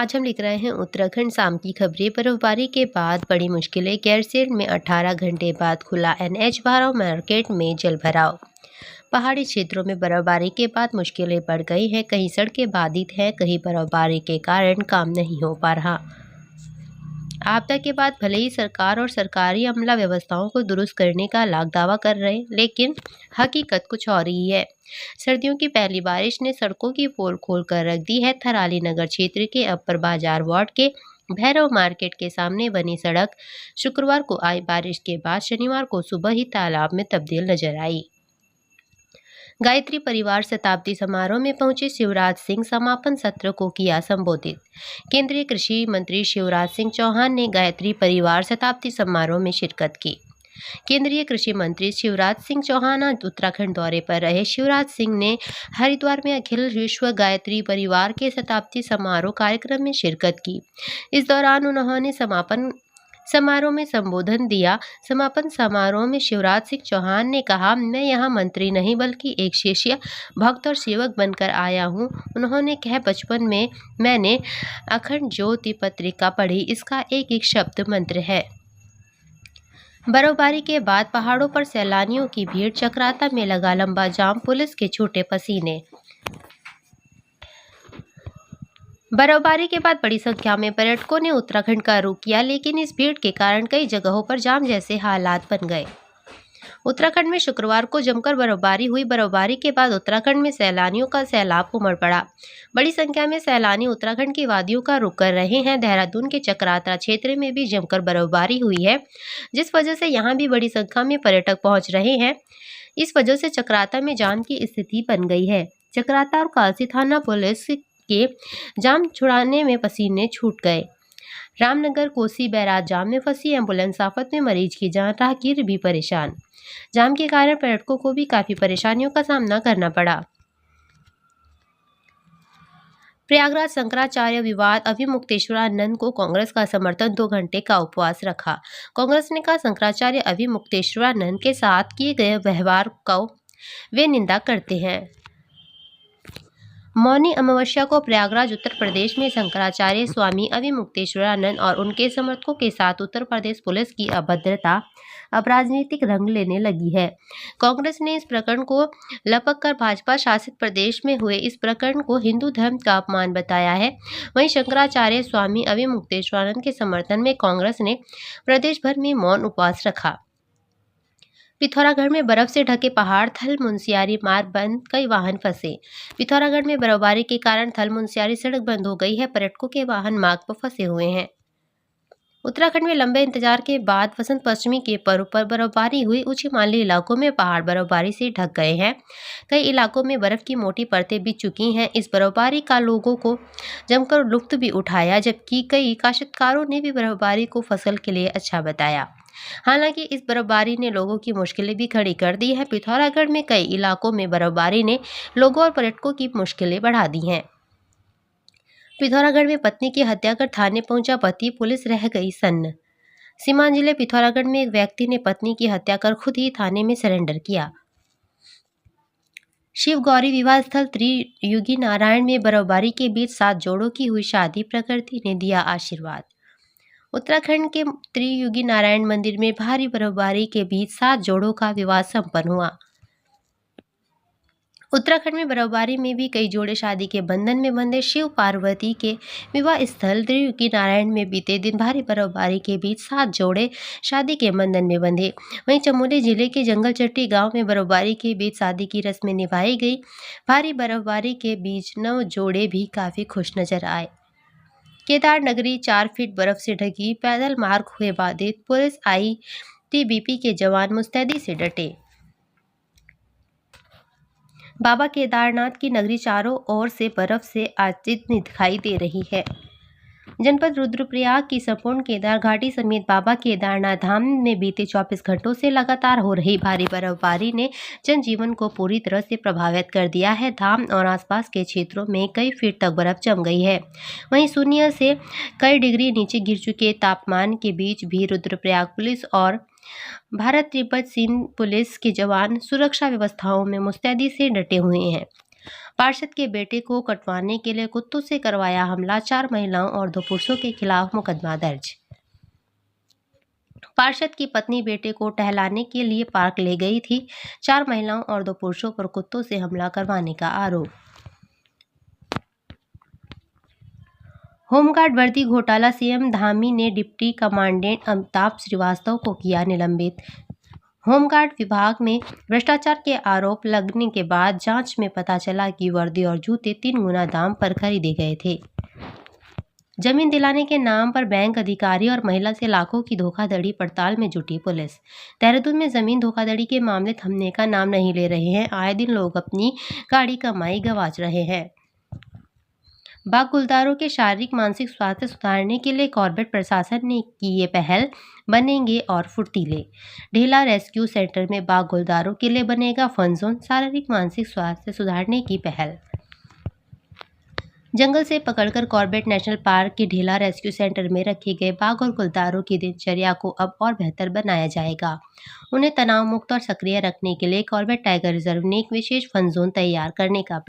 आज हम लिख रहे हैं उत्तराखंड शाम की खबरें। बर्फबारी के बाद बड़ी मुश्किलें। गैरसैंण में 18 घंटे बाद खुला NH-12 मार्केट में जलभराव। पहाड़ी क्षेत्रों में बर्फबारी के बाद मुश्किलें बढ़ गई हैं। कहीं सड़कें बाधित हैं, कहीं बर्फबारी के कारण काम नहीं हो पा रहा। आपदा के बाद भले ही सरकार और सरकारी अमला व्यवस्थाओं को दुरुस्त करने का लाख दावा कर रहे हैं, लेकिन हकीकत कुछ और ही है। सर्दियों की पहली बारिश ने सड़कों की पोल खोल कर रख दी है। थराली नगर क्षेत्र के अपर बाजार वार्ड के भैरव मार्केट के सामने बनी सड़क शुक्रवार को आई बारिश के बाद शनिवार को सुबह ही तालाब में तब्दील नजर आई। गायत्री परिवार शताब्दी समारोह में पहुंचे शिवराज सिंह समापन सत्र को किया संबोधित। केंद्रीय कृषि मंत्री शिवराज सिंह चौहान ने गायत्री परिवार शताब्दी समारोह में शिरकत की। केंद्रीय कृषि मंत्री शिवराज सिंह चौहान आज उत्तराखंड दौरे पर रहे। शिवराज सिंह ने हरिद्वार में अखिल विश्व गायत्री परिवार के शताब्दी समारोह कार्यक्रम में शिरकत की। इस दौरान उन्होंने समापन समारोह में संबोधन दिया। समापन समारोह में शिवराज सिंह चौहान ने कहा, मैं यहाँ मंत्री नहीं बल्कि एक शिष्य, भक्त और सेवक बनकर आया हूँ। उन्होंने कहा, बचपन में मैंने अखंड ज्योति पत्रिका पढ़ी, इसका एक एक शब्द मंत्र है। बर्फबारी के बाद पहाड़ों पर सैलानियों की भीड़। चक्राता में लगा लंबा जाम, पुलिस के छूटे पसीने। बर्फबारी के बाद बड़ी संख्या में पर्यटकों ने उत्तराखंड का रुख किया, लेकिन इस भीड़ के कारण कई जगहों पर जाम जैसे हालात बन गए। उत्तराखंड में शुक्रवार को जमकर बर्फबारी हुई। बर्फबारी के बाद उत्तराखंड में सैलानियों का सैलाब उमड़ पड़ा। बड़ी संख्या में सैलानी उत्तराखंड की वादियों का रुख कर रहे हैं। देहरादून के चक्राता क्षेत्र में भी जमकर बर्फबारी हुई है, जिस वजह से यहाँ भी बड़ी संख्या में पर्यटक पहुँच रहे हैं। इस वजह से चक्राता में जाम की स्थिति बन गई है। चक्राता और कालसी थाना पुलिस के जाम छुड़ाने में पसीने छूट गए। रामनगर कोसी बैराज जाम में फंसी एम्बुलेंस आफत में मरीज की जान, राहगीर भी परेशान। जाम के कारण पर्यटकों को भी काफी परेशानियों का सामना करना पड़ा। प्रयागराज शंकराचार्य विवाद। अभिमुक्तेश्वरानंद को कांग्रेस का समर्थन, 2 घंटे का उपवास रखा। कांग्रेस ने कहा, शंकराचार्य अभिमुक्तेश्वरानंद के साथ किए गए व्यवहार को वे निंदा करते हैं। मौनी अमावस्या को प्रयागराज उत्तर प्रदेश में शंकराचार्य स्वामी अभिमुक्तेश्वरानंद और उनके समर्थकों के साथ उत्तर प्रदेश पुलिस की अभद्रता अब राजनीतिक रंग लेने लगी है। कांग्रेस ने इस प्रकरण को लपक कर भाजपा शासित प्रदेश में हुए इस प्रकरण को हिंदू धर्म का अपमान बताया है। वहीं शंकराचार्य स्वामी अभिमुक्तेश्वरानंद के समर्थन में कांग्रेस ने प्रदेश भर में मौन उपवास रखा। पिथौरागढ़ में बर्फ से ढके पहाड़, थल मुनस्यारी मार्ग बंद, कई वाहन फंसे। पिथौरागढ़ में बर्फबारी के कारण थल मुनस्यारी सड़क बंद हो गई है। पर्यटकों के वाहन मार्ग पर फंसे हुए हैं। उत्तराखंड में लंबे इंतजार के बाद वसंत पंचमी के पर्व पर बर्फबारी हुई। उच्च हिमालयी इलाकों में पहाड़ बर्फबारी से ढक गए हैं। कई इलाकों में बर्फ की मोटी परतें बिछ चुकी हैं। इस बर्फबारी का लोगों को जमकर लुत्फ भी उठाया, जबकि कई काश्तकारों ने भी बर्फबारी को फसल के लिए अच्छा बताया। हालांकि इस बर्फबारी ने लोगों की मुश्किलें भी खड़ी कर दी है। पिथौरागढ़ में कई इलाकों में बर्फबारी ने लोगों और पर्यटकों की मुश्किलें बढ़ा दी हैं। पिथौरागढ़ में पत्नी की हत्या कर थाने पहुंचा पति, पुलिस रह गई सन्न। सीमांत जिले पिथौरागढ़ में एक व्यक्ति ने पत्नी की हत्या कर खुद ही थाने में सरेंडर किया। शिव गौरी विवाह स्थल त्रियुगी नारायण में बर्फबारी के बीच 7 जोड़ों की हुई शादी, प्रकृति ने दिया आशीर्वाद। उत्तराखंड के त्रियुगी नारायण मंदिर में भारी बर्फबारी के बीच 7 जोड़ों का विवाह संपन्न हुआ। उत्तराखंड में बर्फबारी में भी कई जोड़े शादी के बंधन में बंधे। शिव पार्वती के विवाह स्थल त्रियुगी नारायण में बीते दिन भारी बर्फबारी के बीच 7 जोड़े शादी के बंधन में बंधे। वहीं चमोली जिले के जंगलचट्टी गांव में बर्फबारी के बीच शादी की रस्में निभाई गई। भारी बर्फबारी के बीच 9 जोड़े भी काफी खुश नजर आए। केदार नगरी 4 फीट बर्फ से ढकी, पैदल मार्ग हुए बाधित। पुलिस ITBP के जवान मुस्तैदी से डटे। बाबा केदारनाथ की नगरी चारों ओर से बर्फ से आच्छादित दिखाई दे रही है। जनपद रुद्रप्रयाग की संपूर्ण केदार घाटी समेत बाबा केदारनाथ धाम में बीते 24 घंटों से लगातार हो रही भारी बर्फबारी ने जनजीवन को पूरी तरह से प्रभावित कर दिया है। धाम और आसपास के क्षेत्रों में कई फीट तक बर्फ जम गई है। वहीं शून्य से कई डिग्री नीचे गिर चुके तापमान के बीच भी रुद्रप्रयाग पुलिस और भारत तिब्बत सीमा पुलिस के जवान सुरक्षा व्यवस्थाओं में मुस्तैदी से डटे हुए हैं। पार्षद के बेटे को कटवाने के लिए कुत्तों से करवाया हमला, 4 महिलाओं और 2 पुरुषों के खिलाफ मुकदमा दर्ज। पार्षद की पत्नी बेटे को टहलाने के लिए पार्क ले गई थी। 4 महिलाओं और 2 पुरुषों पर कुत्तों से हमला करवाने का आरोप। होमगार्ड वर्दी घोटाला, सीएम धामी ने डिप्टी कमांडेंट अमिताभ श्रीवास्तव को किया निलंबित। होमगार्ड विभाग में भ्रष्टाचार के आरोप लगने के बाद जांच में पता चला कि वर्दी और जूते 3 गुना दाम पर खरीदे गए थे। जमीन दिलाने के नाम पर बैंक अधिकारी और महिला से लाखों की धोखाधड़ी, पड़ताल में जुटी पुलिस। देहरादून में जमीन धोखाधड़ी के मामले थमने का नाम नहीं ले रहे हैं। आए दिन लोग अपनी गाड़ी कमाई गंवाच रहे हैं। बाघ गुलदारों के शारीरिक मानसिक स्वास्थ्य सुधारने के लिए कॉर्बेट प्रशासन ने की ये पहल, बनेंगे और फुर्तीले। ढेला रेस्क्यू सेंटर में बाघ गुलदारों के लिए बनेगा फन जोन, शारीरिक मानसिक स्वास्थ्य सुधारने की पहल। जंगल से पकड़कर कॉर्बेट नेशनल पार्क के ढेला रेस्क्यू सेंटर में रखे गए बाघ और गुलदारों की दिनचर्या को अब और बेहतर बनाया जाएगा। उन्हें तनाव मुक्त और सक्रिय रखने के लिए कॉर्बेट टाइगर रिजर्व ने एक विशेष फन जोन तैयार करने का।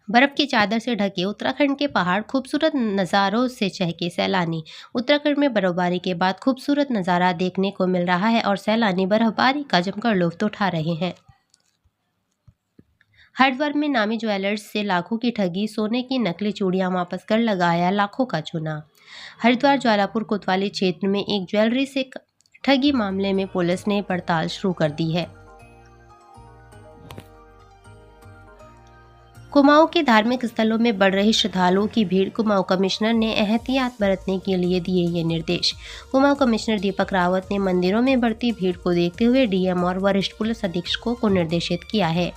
बर्फ की चादर से ढके उत्तराखंड के पहाड़, खूबसूरत नज़ारों से चहके सैलानी। उत्तराखंड में बर्फबारी के बाद खूबसूरत नज़ारा देखने को मिल रहा है और सैलानी बर्फबारी का जमकर लुत्फ उठा रहे हैं। हरिद्वार में नामी ज्वेलर्स से लाखों की ठगी, सोने की नकली चूड़ियां वापस कर लगाया लाखों का चूना। हरिद्वार ज्वालापुर कोतवाली क्षेत्र में एक ज्वेलरी से ठगी मामले में पुलिस ने पड़ताल शुरू कर दी है। कुमाऊं के धार्मिक स्थलों में बढ़ रही श्रद्धालुओं की भीड़, कुमाऊं कमिश्नर ने एहतियात बरतने के लिए दिए ये निर्देश। कुमाऊं कमिश्नर दीपक रावत ने मंदिरों में बढ़ती भीड़ को देखते हुए डीएम और वरिष्ठ पुलिस अधीक्षकों को निर्देशित किया है।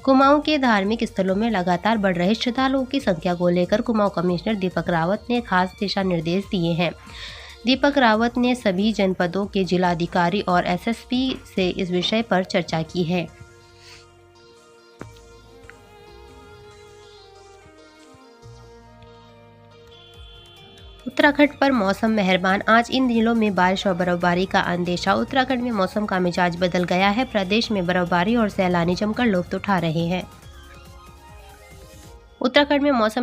कुमाऊं के धार्मिक स्थलों में लगातार बढ़ रहे श्रद्धालुओं की संख्या को लेकर कुमाऊं कमिश्नर दीपक रावत ने खास दिशा निर्देश दिए हैं। दीपक रावत ने सभी जनपदों के जिलाधिकारी और एसएसपी से इस विषय पर चर्चा की है। उत्तराखंड पर मौसम मेहरबान, आज इन जिलों में बारिश और बर्फबारी का अंदेशा। उत्तराखंड में मौसम का मिजाज बदल गया है। प्रदेश में बर्फबारी और सैलानी जमकर लुत्फ उठा रहे हैं। उत्तराखंड में मौसम